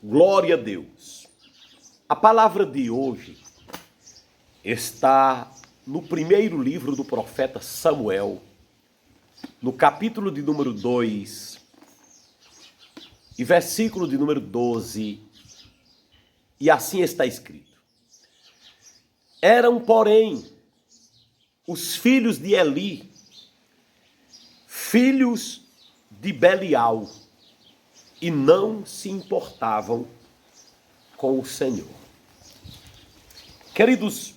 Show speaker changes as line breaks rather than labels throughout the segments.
Glória a Deus. A palavra de hoje está no primeiro livro do profeta Samuel, no capítulo de número 2 e versículo de número 12, e assim está escrito: Eram, porém, os filhos de Eli, filhos de Belial, e não se importavam com o Senhor. Queridos,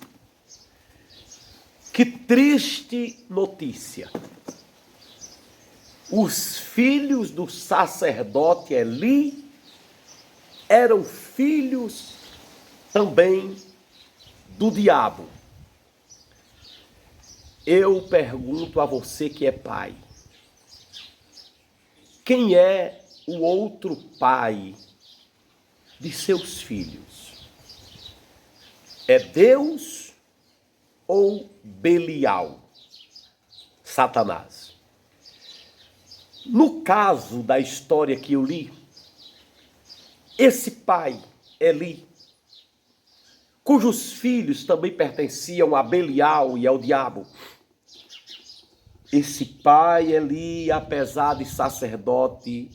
que triste notícia. Os filhos do sacerdote Eli eram filhos também do diabo. Eu pergunto a você que é pai: quem é o outro pai de seus filhos? É Deus ou Belial, Satanás? No caso da história que eu li, esse pai, Eli, cujos filhos também pertenciam a Belial e ao diabo, esse pai, Eli, apesar de sacerdote,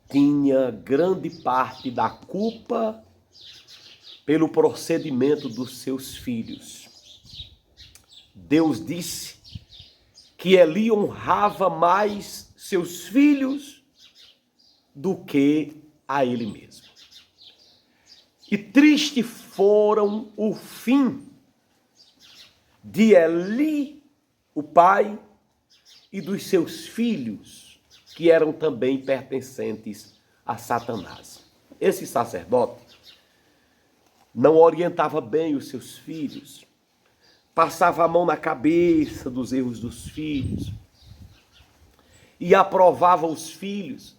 tinha grande parte da culpa pelo procedimento dos seus filhos. Deus disse que Eli honrava mais seus filhos do que a ele mesmo. E triste foram o fim de Eli, o pai, e dos seus filhos, que eram também pertencentes a Satanás. Esse sacerdote não orientava bem os seus filhos, passava a mão na cabeça dos erros dos filhos e aprovava os filhos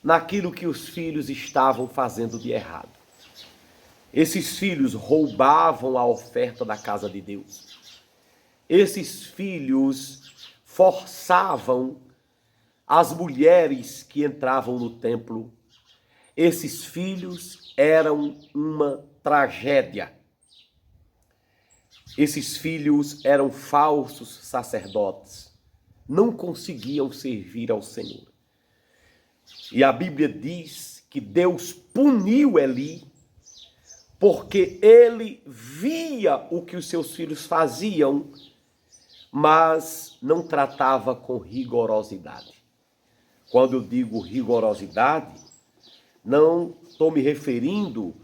naquilo que os filhos estavam fazendo de errado. Esses filhos roubavam a oferta da casa de Deus. Esses filhos forçavam as mulheres que entravam no templo. Esses filhos eram uma tragédia. Esses filhos eram falsos sacerdotes, não conseguiam servir ao Senhor. E a Bíblia diz que Deus puniu Eli, porque ele via o que os seus filhos faziam, mas não tratava com rigorosidade. Quando eu digo rigorosidade, não estou me referindo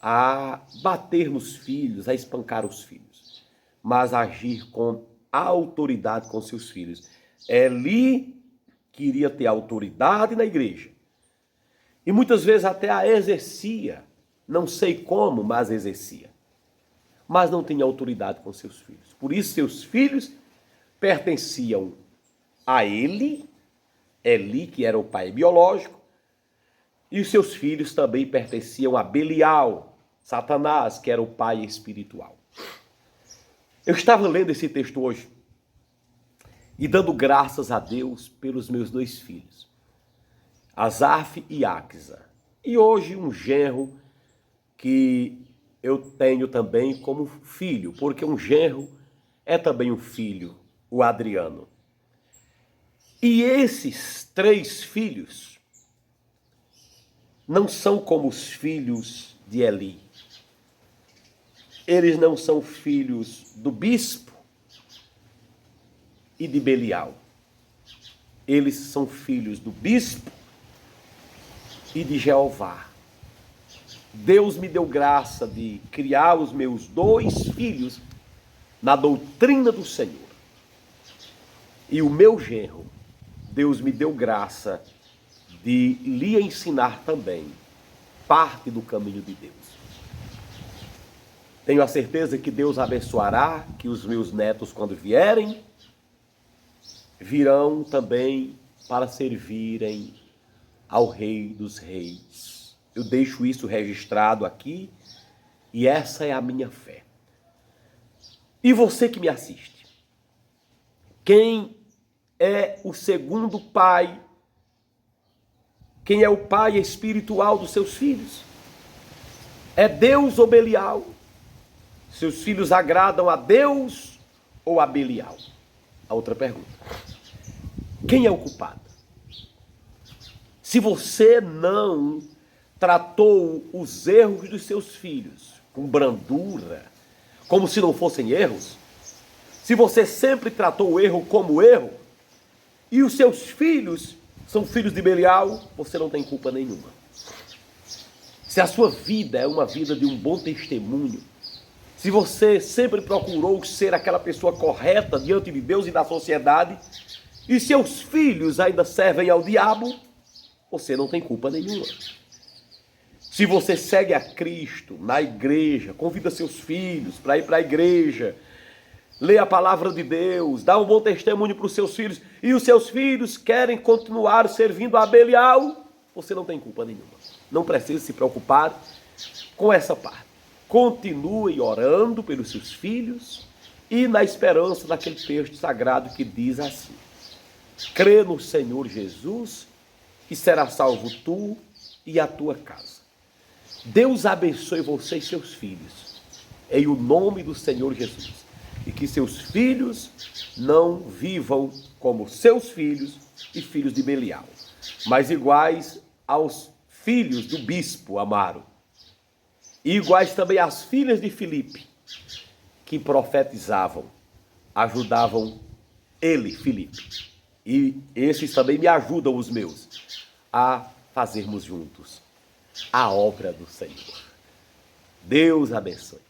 a bater nos filhos, a espancar os filhos, mas agir com autoridade com seus filhos. Eli queria ter autoridade na igreja e muitas vezes até a exercia, não sei como, mas exercia, mas não tinha autoridade com seus filhos. Por isso seus filhos pertenciam a ele, Eli, que era o pai biológico, e os seus filhos também pertenciam a Belial, Satanás, que era o pai espiritual. Eu estava lendo esse texto hoje e dando graças a Deus pelos meus dois filhos, Asaf e Axa. E hoje um genro que eu tenho também como filho, porque um genro é também um filho, o Adriano. E esses três filhos não são como os filhos de Eli. Eles não são filhos do bispo e de Belial. Eles são filhos do bispo e de Jeová. Deus me deu graça de criar os meus dois filhos na doutrina do Senhor. E o meu genro, Deus me deu graça de lhe ensinar também parte do caminho de Deus. Tenho a certeza que Deus abençoará, que os meus netos, quando vierem, virão também para servirem ao Rei dos Reis. Eu deixo isso registrado aqui e essa é a minha fé. E você que me assiste, quem é o segundo pai? Quem é o pai espiritual dos seus filhos? É Deus ou Belial? Seus filhos agradam a Deus ou a Belial? A outra pergunta. Quem é o culpado? Se você não tratou os erros dos seus filhos com brandura, como se não fossem erros, se você sempre tratou o erro como erro, e os seus filhos são filhos de Belial, você não tem culpa nenhuma. Se a sua vida é uma vida de um bom testemunho, se você sempre procurou ser aquela pessoa correta diante de Deus e da sociedade, e seus filhos ainda servem ao diabo, você não tem culpa nenhuma. Se você segue a Cristo na igreja, convida seus filhos para ir para a igreja, lê a palavra de Deus, dá um bom testemunho para os seus filhos, e os seus filhos querem continuar servindo a Belial, você não tem culpa nenhuma. Não precisa se preocupar com essa parte. Continue orando pelos seus filhos e na esperança daquele texto sagrado que diz assim: crê no Senhor Jesus e será salvo tu e a tua casa. Deus abençoe você e seus filhos, em o nome do Senhor Jesus. E que seus filhos não vivam como seus filhos e filhos de Belial, mas iguais aos filhos do bispo Amaro. E iguais também às filhas de Filipe, que profetizavam, ajudavam ele, Filipe. E esses também me ajudam, os meus, a fazermos juntos a obra do Senhor. Deus abençoe.